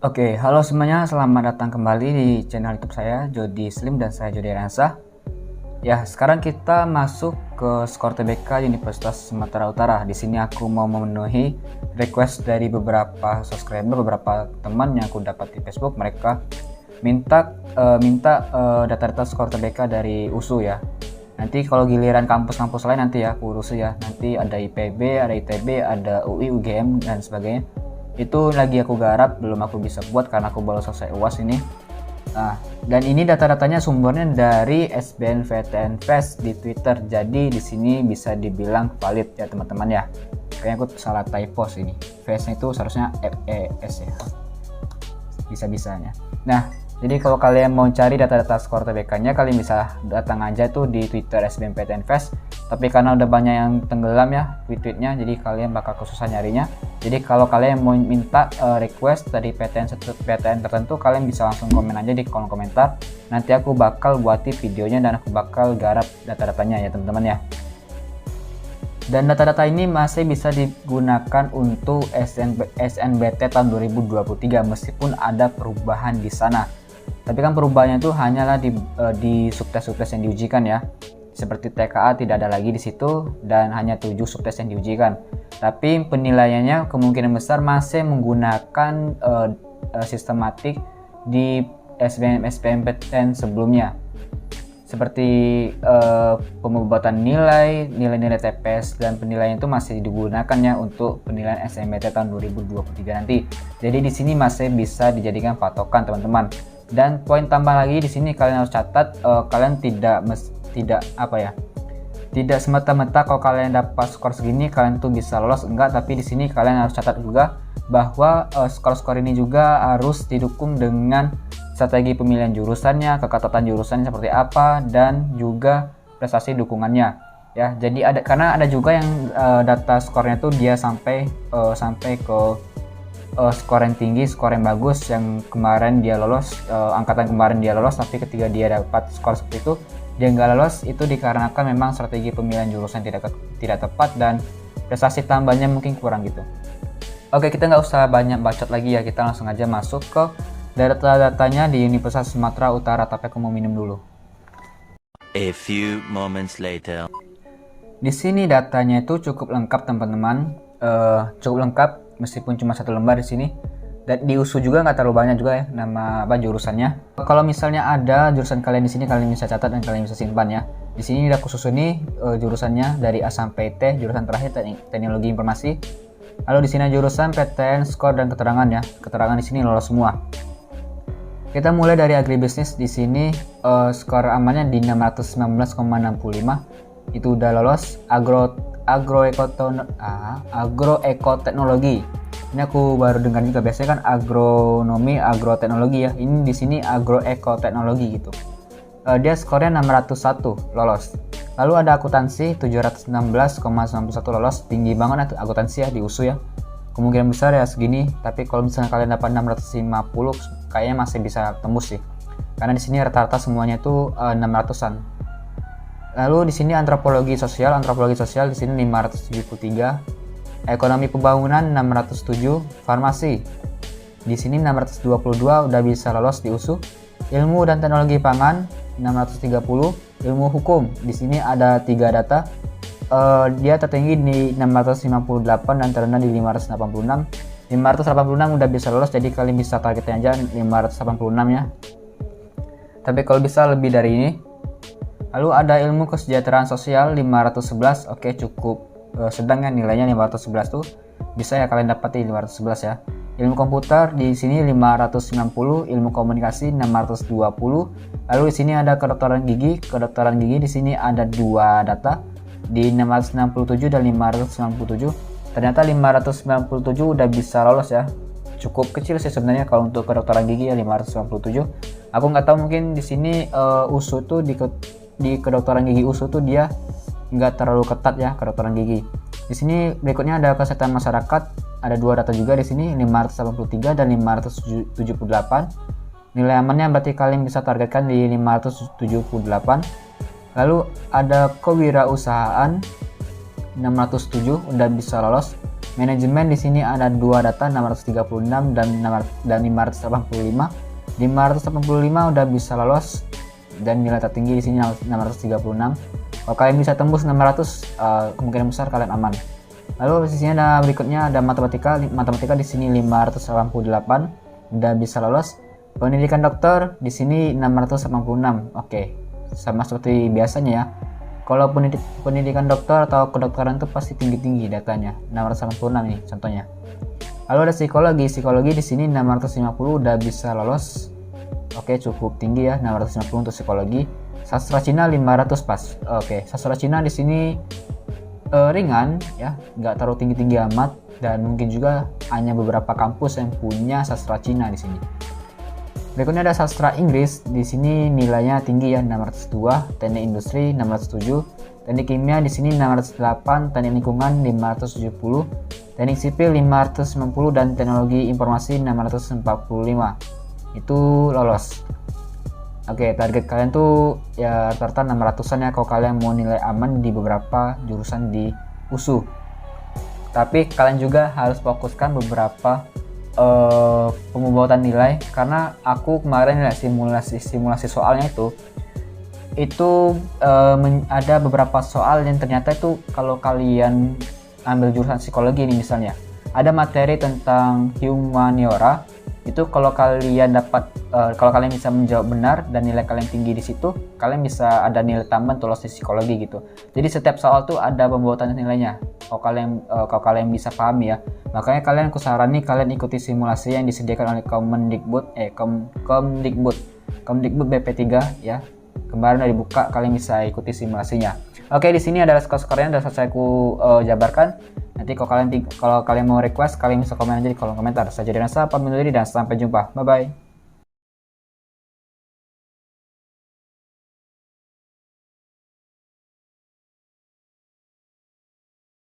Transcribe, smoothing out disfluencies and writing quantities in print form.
Oke, halo semuanya, selamat datang kembali di channel YouTube saya, Jody Slim dan saya Jody Ransa. Ya, sekarang kita masuk ke skor TBK Universitas Sumatera Utara. Di sini aku mau memenuhi request dari beberapa subscriber, beberapa teman yang aku dapat di Facebook. Mereka minta data-data skor TBK dari USU ya. Nanti kalau giliran kampus-kampus lain nanti ya aku urus ya. Nanti ada IPB, ada ITB, ada UI, UGM dan sebagainya. Itu lagi aku garap, belum aku bisa buat karena aku baru selesai UAS ini. Nah, dan ini data-datanya sumbernya dari SBNPTN Fest di Twitter. Jadi di sini bisa dibilang valid ya teman-teman ya. Kayaknya aku salah typo ini. Fest-nya itu seharusnya FES ya. Bisa-bisanya. Nah, jadi kalau kalian mau cari data-data skor TBK-nya, kalian bisa datang aja tuh di Twitter SBNPTN Fest. Tapi karena udah banyak yang tenggelam ya tweet-tweetnya, jadi kalian bakal kesusah nyarinya. Jadi kalau kalian mau minta request dari PTN tertentu, kalian bisa langsung komen aja di kolom komentar. Nanti aku bakal buatin videonya dan aku bakal garap data-datanya ya teman-teman ya. Dan data-data ini masih bisa digunakan untuk SNBT tahun 2023 meskipun ada perubahan di sana. Tapi kan perubahannya itu hanyalah di subtes-subtes yang diujikan ya. Seperti TKA tidak ada lagi di situ dan hanya 7 subtes yang diujikan. Tapi penilaiannya kemungkinan besar masih menggunakan sistematik di SBMPTN sebelumnya. Seperti pembuatan nilai-nilai TPS dan penilaian itu masih digunakan ya untuk penilaian SNBT tahun 2023 nanti. Jadi di sini masih bisa dijadikan patokan teman-teman. Dan poin tambah lagi di sini kalian harus catat kalian tidak semata-mata kalau kalian dapat skor segini kalian tuh bisa lolos, enggak, tapi di sini kalian harus catat juga bahwa skor-skor ini juga harus didukung dengan strategi pemilihan jurusannya, keketatan jurusannya seperti apa, dan juga prestasi dukungannya ya. Jadi karena ada juga yang data skornya tuh dia sampai ke skor yang tinggi, skor yang bagus, yang kemarin dia lolos, angkatan kemarin dia lolos, tapi ketika dia dapat skor seperti itu dia nggak lolos, itu dikarenakan memang strategi pemilihan jurusan tidak tepat dan prestasi tambahnya mungkin kurang gitu. Oke, kita nggak usah banyak bacot lagi ya, kita langsung aja masuk ke data-datanya di Universitas Sumatera Utara. Tapi aku mau minum dulu. A few moments later. Di sini datanya itu cukup lengkap teman-teman, cukup lengkap meskipun cuma satu lembar di sini. Dan di USU juga nggak terlalu banyak juga ya nama jurusannya. Kalau misalnya ada jurusan kalian di sini, kalian bisa catat dan kalian bisa simpan ya. Di sini aku susun nih jurusannya dari A sampai T, jurusan terakhir teknologi informasi. Lalu di sini jurusan PTN, skor dan keterangan ya. Keterangan di sini lolos semua. Kita mulai dari agribisnis. Di sini skor amannya di 619,65. Itu udah lolos. Agroekoteknologi. Ini aku baru dengar juga, biasanya kan agronomi, agroteknologi ya. Ini di sini agroekoteknologi gitu. Dia skornya 601 lolos. Lalu ada akuntansi 716,91 lolos. Tinggi banget akuntansi ya di USU ya. Kemungkinan besar ya segini, tapi kalau misalnya kalian dapat 650 kayaknya masih bisa tembus sih. Karena di sini rata-rata semuanya itu 600-an. Lalu di sini antropologi sosial di sini 573. Ekonomi pembangunan 607, farmasi di sini 622 udah bisa lolos di USU. Ilmu dan teknologi pangan 630, ilmu hukum di sini ada 3 data. Dia tertinggi di 658 dan terendah di 586. 586 udah bisa lolos, jadi kalian bisa targetnya aja 586 ya. Tapi kalau bisa lebih dari ini. Lalu ada ilmu kesejahteraan sosial 511, oke cukup sedang ya nilainya 511 tuh, bisa ya kalian dapat di 511 ya. Ilmu komputer di sini 590, ilmu komunikasi 620. Lalu di sini ada kedokteran gigi. Kedokteran gigi di sini ada 2 data di 667 dan 597. Ternyata 597 udah bisa lolos ya. Cukup kecil sih sebenarnya kalau untuk kedokteran gigi ya 597. Aku nggak tahu, mungkin di sini USU tuh di kedokteran gigi USU tuh dia nggak terlalu ketat ya kedokteran gigi. Di sini berikutnya ada kesehatan masyarakat, ada 2 data juga di sini 583 dan 578. Nilai amannya berarti kalian bisa targetkan di 578. Lalu ada kewirausahaan 607 udah bisa lolos. Manajemen di sini ada 2 data 636 dan 585. 585 udah bisa lolos dan nilai tertinggi di sini 636. Kalau kalian bisa tembus 600, kemungkinan besar kalian aman. Lalu di sini ada berikutnya ada matematika di sini 588 udah bisa lolos. Pendidikan dokter di sini 686. Oke, sama seperti biasanya ya. Kalau pendidikan dokter atau kedokteran itu pasti tinggi-tinggi datanya, 686 nih contohnya. Lalu ada psikologi di sini 650 udah bisa lolos. Oke, cukup tinggi ya, 650 untuk psikologi. Sastra Cina 500 pas. Oke, sastra Cina di sini ringan ya, nggak terlalu tinggi-tinggi amat, dan mungkin juga hanya beberapa kampus yang punya sastra Cina di sini. Berikutnya ada sastra Inggris, di sini nilainya tinggi ya, 602, teknik industri 607, teknik kimia di sini 608, teknik lingkungan 570, teknik sipil 590 dan teknologi informasi 645. Itu lolos. Oke, target kalian tuh ya rata-rata 600-an ya kalau kalian mau nilai aman di beberapa jurusan di USU. Tapi kalian juga harus fokuskan beberapa pembobotan nilai, karena aku kemarin lihat simulasi soalnya itu ada beberapa soal yang ternyata itu kalau kalian ambil jurusan psikologi ini misalnya, ada materi tentang humaniora, itu kalau kalian bisa menjawab benar dan nilai kalian tinggi di situ, kalian bisa ada nilai tambahan untuk lolos di psikologi gitu. Jadi setiap soal tuh ada pembobotan nilainya. Kalau kalian bisa pahami ya. Makanya aku sarani kalian ikuti simulasi yang disediakan oleh Kemdikbud BP3 ya. Kemarin udah dibuka, kalian bisa ikuti simulasinya. Oke, di sini adalah skor-skornya sudah selesai aku jabarkan. Nanti kalau kalian mau request, kalian bisa komen aja di kolom komentar. Saya Jody Ransa, pamit undur diri dan sampai jumpa. Bye bye.